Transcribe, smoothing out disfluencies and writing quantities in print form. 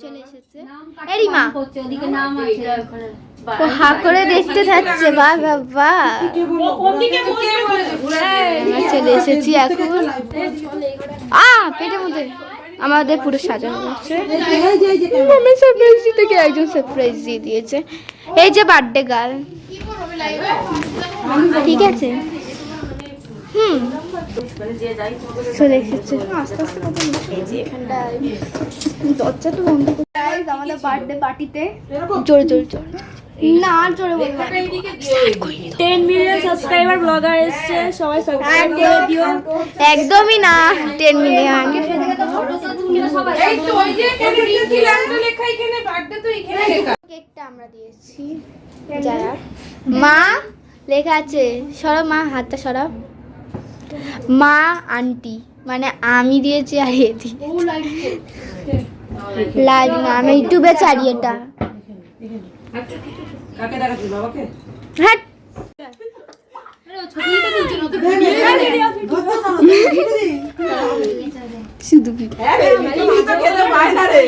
চলে এসেছে এরিমা ও হা করে দেখতে থাকছে বাহ বাবা চলে এসেছি এখন পেটের মধ্যে আমাদের পুরো সাজানো হচ্ছে মামি সারপ্রাইজ থেকে একজন সারপ্রাইজ দিয়ে দিয়েছে এই যে বার্থডে গার্ল ঠিক আছে চলে এসেছে আস্তে আস্তে এই যে এখানটায় দরজা তো বন্ধ করে আমাদের বার্থডে পার্টিতে জোরে জোরে জোরে না আর জোরে বলবো 10 মিলিয়ন সাবস্ক্রাইবার ব্লগার এসেছে সবাই সাবস্ক্রাইব করে দিও একদমই না 10 মিলিয়ন এই তো ওই যে কি লেখা এখানে বার্থডে তো এখানে লেখা কেকটা আমরা দিয়েছি যারা মা লেখা আছে সরাও মা হাতটা সরাও মা আন্টি মানে আমি দিয়েছি আর এ দি লাইভ না আমি ইউটিউবে ছাড়ি এটা কাকে দেখাচ্ছি বাবাকে হ্যাঁ শুধু খেতে পায় না রে